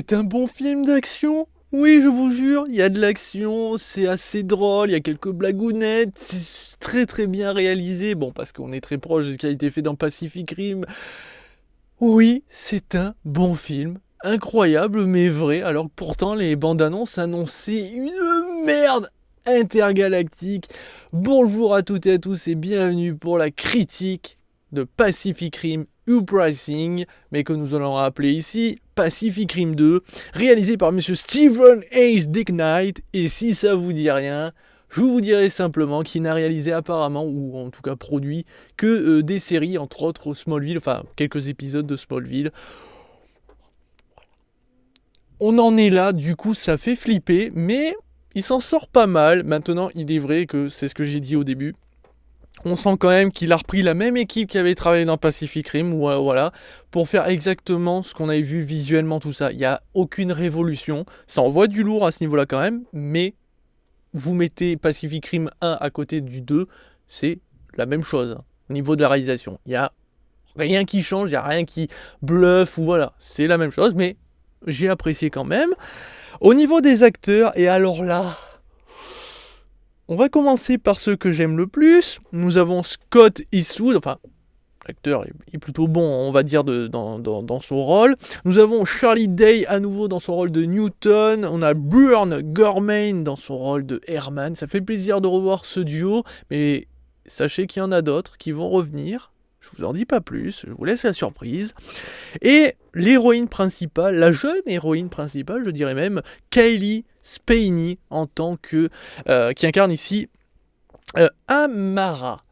C'est un bon film d'action. Oui, je vous jure, il y a de l'action, c'est assez drôle, il y a quelques blagounettes, c'est très très bien réalisé. Bon, parce qu'on est très proche de ce qui a été fait dans Pacific Rim. Oui, c'est un bon film. Incroyable, mais vrai, alors que pourtant les bandes annonces annonçaient une merde intergalactique. Bonjour à toutes et à tous et bienvenue pour la critique de Pacific Rim Uprising, mais que nous allons appeler ici Pacific Rim 2, réalisé par monsieur Stephen Hayes Dick Knight. Et si ça vous dit rien, je vous dirai simplement qu'il n'a réalisé apparemment, ou en tout cas produit, que des séries, entre autres Smallville, enfin quelques épisodes de Smallville. On en est là, du coup ça fait flipper, mais il s'en sort pas mal. Maintenant, il est vrai que c'est ce que j'ai dit au début. On sent quand même qu'il a repris la même équipe qui avait travaillé dans Pacific Rim, voilà, pour faire exactement ce qu'on avait vu visuellement, tout ça. Il n'y a aucune révolution. Ça envoie du lourd à ce niveau-là quand même, mais vous mettez Pacific Rim 1 à côté du 2, c'est la même chose au niveau de la réalisation. Il n'y a rien qui change, il n'y a rien qui bluffe, ou voilà, c'est la même chose, mais j'ai apprécié quand même. Au niveau des acteurs, et alors là, on va commencer par ceux que j'aime le plus. Nous avons Scott Eastwood, enfin, l'acteur est plutôt bon, on va dire, dans son rôle. Nous avons Charlie Day à nouveau dans son rôle de Newton. On a Burn Gormain dans son rôle de Herman. Ça fait plaisir de revoir ce duo, mais sachez qu'il y en a d'autres qui vont revenir. Je vous en dis pas plus, je vous laisse la surprise. Et l'héroïne principale, la jeune héroïne principale, je dirais même, Cailee Spaeny, en tant que qui incarne ici Amara.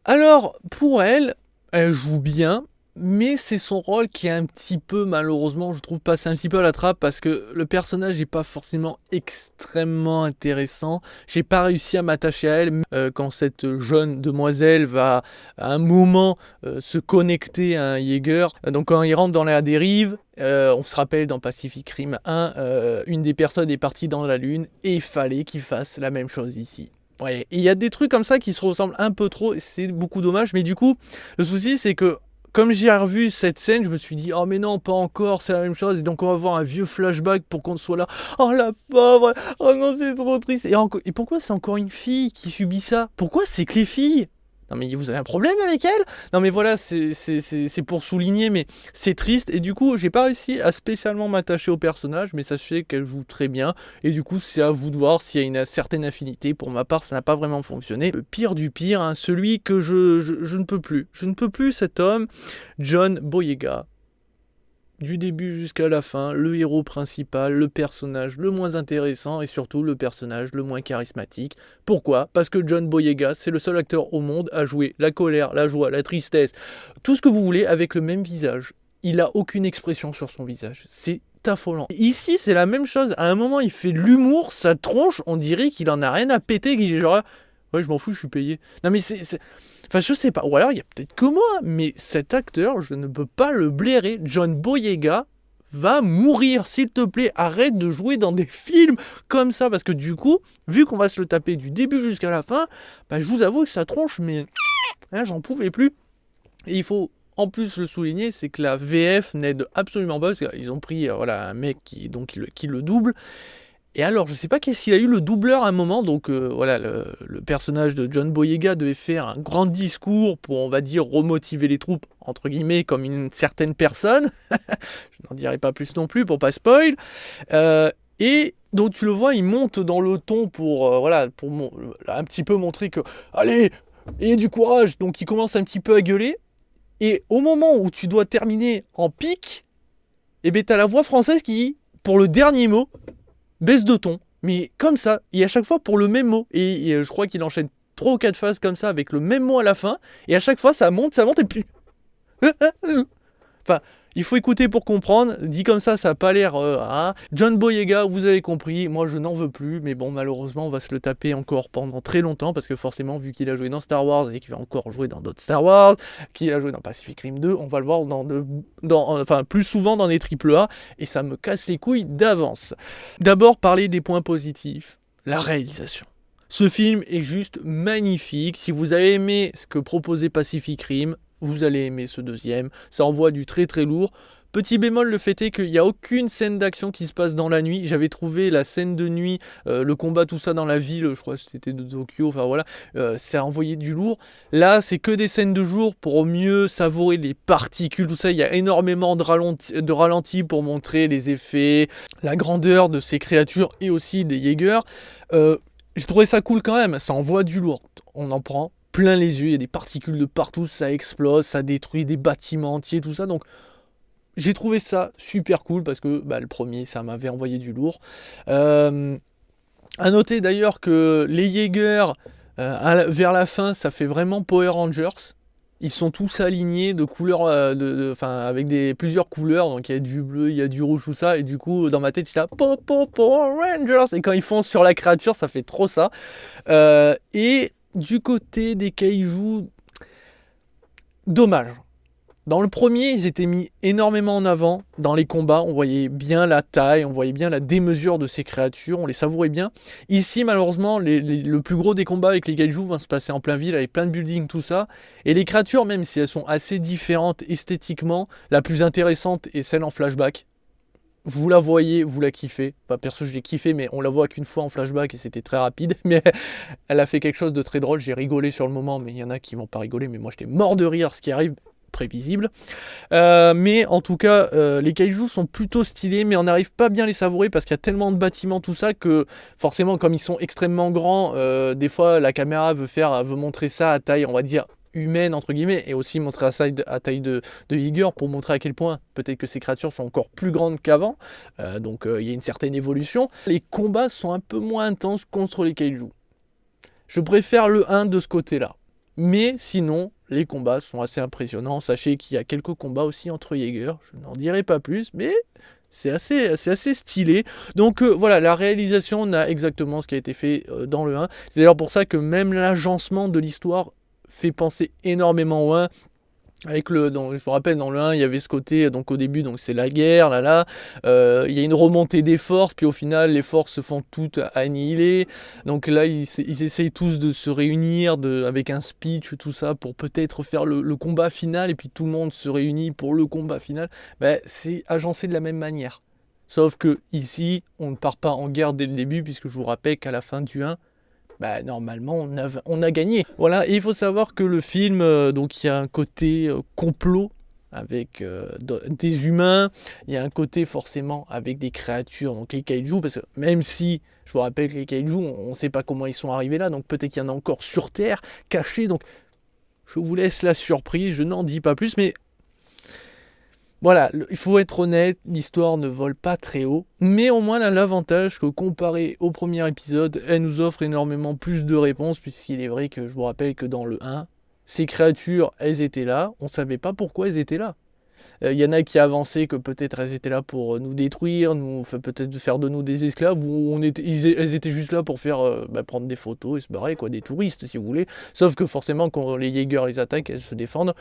Alors, pour elle, elle joue bien, mais c'est son rôle qui est un petit peu, malheureusement, je trouve, passer un petit peu à la trappe, parce que le personnage n'est pas forcément extrêmement intéressant. J'ai pas réussi à m'attacher à elle quand cette jeune demoiselle va, à un moment, se connecter à un Jaeger. Donc quand il rentre dans la dérive, on se rappelle dans Pacific Rim 1, une des personnes est partie dans la Lune, et il fallait qu'il fasse la même chose ici. Ouais, il y a des trucs comme ça qui se ressemblent un peu trop, et c'est beaucoup dommage, mais du coup, le souci c'est que, comme j'ai revu cette scène, je me suis dit, oh mais non, pas encore, c'est la même chose, et donc on va voir un vieux flashback pour qu'on soit là, oh la pauvre, oh non, c'est trop triste, et pourquoi c'est encore une fille qui subit ça? Pourquoi c'est que les filles? Non mais vous avez un problème avec elle? Non mais voilà, c'est pour souligner, mais c'est triste, et du coup j'ai pas réussi à spécialement m'attacher au personnage, mais sachez qu'elle joue très bien, et du coup c'est à vous de voir s'il y a une certaine affinité. Pour ma part ça n'a pas vraiment fonctionné. Le pire du pire, hein, celui que je ne peux plus. Je ne peux plus, cet homme, John Boyega. Du début jusqu'à la fin, le héros principal, le personnage le moins intéressant et surtout le personnage le moins charismatique. Pourquoi? Parce que John Boyega, c'est le seul acteur au monde à jouer la colère, la joie, la tristesse, tout ce que vous voulez avec le même visage. Il a aucune expression sur son visage. C'est affolant. Ici, c'est la même chose. À un moment, il fait de l'humour, sa tronche, on dirait qu'il en a rien à péter, qu'il est genre, ouais, je m'en fous, je suis payé. Non mais c'est... Enfin, je sais pas, ou alors il y a peut-être que moi, mais cet acteur, je ne peux pas le blairer. John Boyega va mourir, s'il te plaît, arrête de jouer dans des films comme ça, parce que du coup, vu qu'on va se le taper du début jusqu'à la fin, bah, je vous avoue que ça tronche, mais hein, j'en pouvais plus. Et il faut en plus le souligner, c'est que la VF n'aide absolument pas, parce qu'ils ont pris voilà, un mec qui le double. Et alors, je sais pas qu'est-ce qu'il a eu le doubleur à un moment, donc voilà, le personnage de John Boyega devait faire un grand discours pour, on va dire, remotiver les troupes, entre guillemets, comme une certaine personne. Je n'en dirai pas plus non plus pour pas spoil. Et donc tu le vois, il monte dans le ton pour, voilà, un petit peu montrer que, allez, ayez du courage. Donc il commence un petit peu à gueuler. Et au moment où tu dois terminer en pic, eh ben, t'as la voix française qui, pour le dernier mot, baisse de ton, mais comme ça, et à chaque fois pour le même mot, et je crois qu'il enchaîne 3 ou 4 phases comme ça avec le même mot à la fin, et à chaque fois ça monte, et puis... Enfin, il faut écouter pour comprendre, dit comme ça n'a pas l'air... John Boyega, vous avez compris, moi je n'en veux plus, mais bon, malheureusement on va se le taper encore pendant très longtemps, parce que forcément, vu qu'il a joué dans Star Wars, et qu'il va encore jouer dans d'autres Star Wars, qu'il a joué dans Pacific Rim 2, on va le voir enfin, plus souvent dans les AAA, et ça me casse les couilles d'avance. D'abord, parler des points positifs, la réalisation. Ce film est juste magnifique. Si vous avez aimé ce que proposait Pacific Rim, vous allez aimer ce deuxième. Ça envoie du très très lourd. Petit bémol, le fait est qu'il n'y a aucune scène d'action qui se passe dans la nuit. J'avais trouvé la scène de nuit, le combat, tout ça dans la ville, je crois que c'était de Tokyo, enfin voilà, ça a envoyé du lourd. Là, c'est que des scènes de jour pour mieux savourer les particules, tout ça. Il y a énormément de ralentis pour montrer les effets, la grandeur de ces créatures et aussi des Jaegers. J'ai trouvé ça cool quand même, ça envoie du lourd. On en prend plein les yeux, il y a des particules de partout, ça explose, ça détruit des bâtiments entiers, tout ça. Donc j'ai trouvé ça super cool parce que le premier, ça m'avait envoyé du lourd. À noter d'ailleurs que les Jaegers, vers la fin, ça fait vraiment Power Rangers. Ils sont tous alignés de couleurs, avec plusieurs couleurs. Donc il y a du bleu, il y a du rouge, tout ça. Et du coup, dans ma tête, je suis là, Power Rangers. Et quand ils font sur la créature, ça fait trop ça. Et du côté des kaijus, dommage. Dans le premier, ils étaient mis énormément en avant. Dans les combats, on voyait bien la taille, on voyait bien la démesure de ces créatures, on les savourait bien. Ici, malheureusement, le plus gros des combats avec les kaijus va se passer en plein ville, avec plein de buildings, tout ça. Et les créatures, même si elles sont assez différentes esthétiquement, la plus intéressante est celle en flashback. Vous la voyez, vous la kiffez. Pas perso, je l'ai kiffé, mais on la voit qu'une fois en flashback et c'était très rapide. Mais elle a fait quelque chose de très drôle. J'ai rigolé sur le moment, mais il y en a qui vont pas rigoler. Mais moi, j'étais mort de rire, ce qui arrive. Prévisible. Mais en tout cas, les kaijus sont plutôt stylés, mais on n'arrive pas bien à les savourer parce qu'il y a tellement de bâtiments, tout ça, que forcément, comme ils sont extrêmement grands, des fois, la caméra veut montrer ça à taille, on va dire, humaine, entre guillemets, et aussi montrer ça à taille de Jaeger pour montrer à quel point peut-être que ces créatures sont encore plus grandes qu'avant. Donc, il y a une certaine évolution. Les combats sont un peu moins intenses contre les kaijus. Je préfère le 1 de ce côté-là. Mais sinon, les combats sont assez impressionnants. Sachez qu'il y a quelques combats aussi entre Jaeger. Je n'en dirai pas plus, mais c'est assez stylé. Donc voilà, la réalisation, on a exactement ce qui a été fait dans le 1. C'est d'ailleurs pour ça que même l'agencement de l'histoire fait penser énormément au 1. Donc, je vous rappelle, dans le 1, il y avait ce côté, donc au début, donc c'est la guerre, il y a une remontée des forces, puis au final, les forces se font toutes annihiler. Donc là, ils essayent tous de se réunir avec un speech, tout ça, pour peut-être faire le combat final, et puis tout le monde se réunit pour le combat final. C'est agencé de la même manière. Sauf que ici, on ne part pas en guerre dès le début, puisque je vous rappelle qu'à la fin du 1, normalement, on a gagné. Voilà, et il faut savoir que le film, donc il y a un côté complot avec des humains, il y a un côté forcément avec des créatures, donc les kaijus, parce que même si, je vous rappelle que les kaijus, on ne sait pas comment ils sont arrivés là, donc peut-être qu'il y en a encore sur Terre, cachés, donc je vous laisse la surprise, je n'en dis pas plus, mais voilà, il faut être honnête, l'histoire ne vole pas très haut, mais au moins elle a l'avantage que comparé au premier épisode, elle nous offre énormément plus de réponses, puisqu'il est vrai que je vous rappelle que dans le 1, ces créatures, elles étaient là, on ne savait pas pourquoi elles étaient là. Y en a qui avançaient que peut-être elles étaient là pour nous détruire, peut-être faire de nous des esclaves, ou elles étaient juste là pour prendre des photos et se barrer, des touristes si vous voulez. Sauf que forcément quand les Jaegers les attaquent, elles se défendent.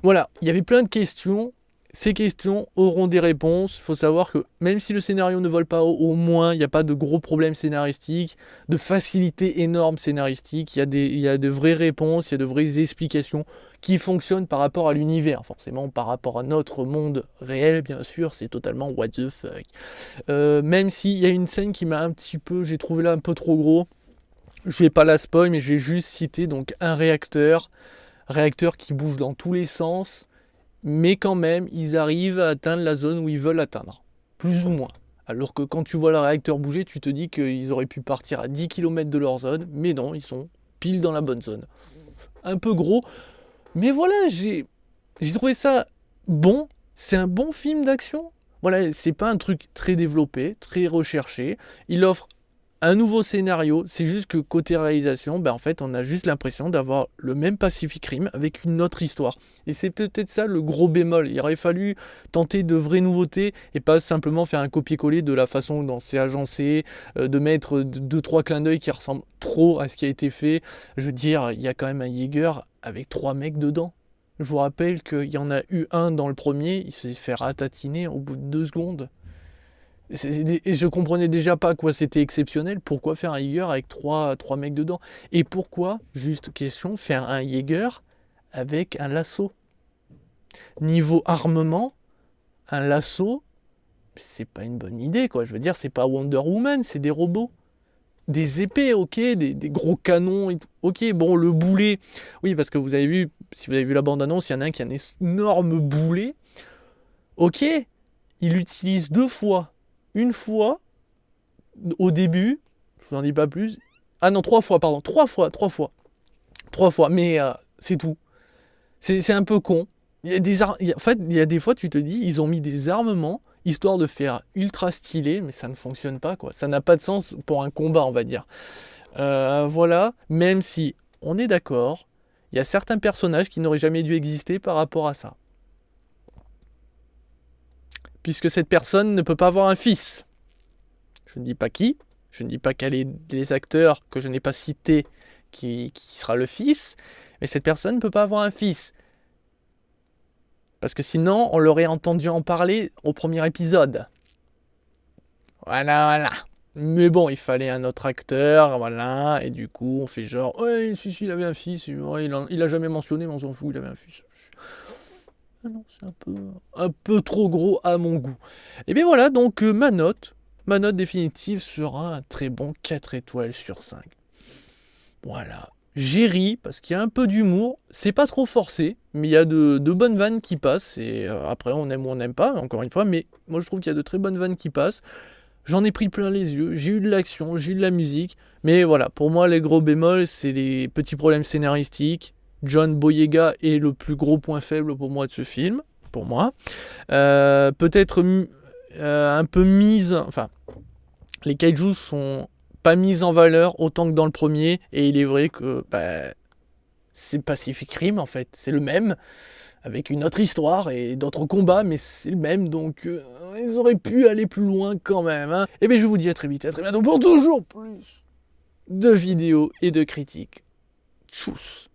Voilà, il y avait plein de questions. Ces questions auront des réponses. Il faut savoir que même si le scénario ne vole pas haut, au moins il n'y a pas de gros problèmes scénaristiques, de facilité énorme scénaristique. Il y a de vraies réponses, il y a de vraies explications qui fonctionnent par rapport à l'univers. Forcément, par rapport à notre monde réel, bien sûr, c'est totalement what the fuck. Même s'il y a une scène qui m'a j'ai trouvé là un peu trop gros. Je vais pas la spoil, mais je vais juste citer donc un réacteur qui bouge dans tous les sens, mais quand même, ils arrivent à atteindre la zone où ils veulent atteindre, plus ou moins. Alors que quand tu vois le réacteur bouger, tu te dis qu'ils auraient pu partir à 10 km de leur zone, mais non, ils sont pile dans la bonne zone. Un peu gros, mais voilà, j'ai trouvé ça bon, c'est un bon film d'action. Voilà, c'est pas un truc très développé, très recherché, il offre un nouveau scénario, c'est juste que côté réalisation, en fait, on a juste l'impression d'avoir le même Pacific Rim avec une autre histoire. Et c'est peut-être ça le gros bémol. Il aurait fallu tenter de vraies nouveautés et pas simplement faire un copier-coller de la façon dont c'est agencé, de mettre 2-3 clins d'œil qui ressemblent trop à ce qui a été fait. Je veux dire, il y a quand même un Jaeger avec 3 mecs dedans. Je vous rappelle qu'il y en a eu un dans le premier, il s'est fait ratatiner au bout de 2 secondes. Et je comprenais déjà pas quoi c'était exceptionnel. Pourquoi faire un Jaeger avec 3 mecs dedans? Et pourquoi, juste question, faire un Jaeger avec un lasso? Niveau armement, un lasso, c'est pas une bonne idée, quoi. Je veux dire, c'est pas Wonder Woman, c'est des robots. Des épées, ok, des gros canons, ok, bon, le boulet, oui, parce que vous avez vu, si vous avez vu la bande-annonce, il y en a un qui a un énorme boulet, ok, il l'utilise 2 fois, une fois, au début, je vous en dis pas plus, ah non, 3 fois, pardon, 3 fois, mais c'est tout, c'est un peu con, il y a des en fait, il y a des fois, tu te dis, ils ont mis des armements, histoire de faire ultra stylé, mais ça ne fonctionne pas, quoi. Ça n'a pas de sens pour un combat, on va dire. Voilà, même si on est d'accord, il y a certains personnages qui n'auraient jamais dû exister par rapport à ça. Puisque cette personne ne peut pas avoir un fils. Je ne dis pas qui, je ne dis pas quels sont les acteurs que je n'ai pas cités qui sera le fils, mais cette personne ne peut pas avoir un fils. Parce que sinon, on l'aurait entendu en parler au premier épisode. Voilà. Mais bon, il fallait un autre acteur, voilà. Et du coup, on fait genre, ouais, si, il avait un fils. Ouais, il a jamais mentionné, mais on s'en fout, il avait un fils. Ah non, c'est un peu trop gros à mon goût. Et bien voilà, donc ma note définitive sera un très bon 4 étoiles sur 5. Voilà. J'ai ri parce qu'il y a un peu d'humour, c'est pas trop forcé, mais il y a de bonnes vannes qui passent, et après on aime ou on n'aime pas, encore une fois, mais moi je trouve qu'il y a de très bonnes vannes qui passent. J'en ai pris plein les yeux, j'ai eu de l'action, j'ai eu de la musique, mais voilà, pour moi les gros bémols, c'est les petits problèmes scénaristiques. John Boyega est le plus gros point faible pour moi de ce film, pour moi. Peut-être un peu mise, enfin, les kaijus sont pas mises en valeur autant que dans le premier, et il est vrai que c'est Pacific Rim en fait, c'est le même, avec une autre histoire et d'autres combats, mais c'est le même, donc ils auraient pu aller plus loin quand même. Hein. Et bien je vous dis à très vite, à très bientôt pour toujours plus de vidéos et de critiques. Tchuss.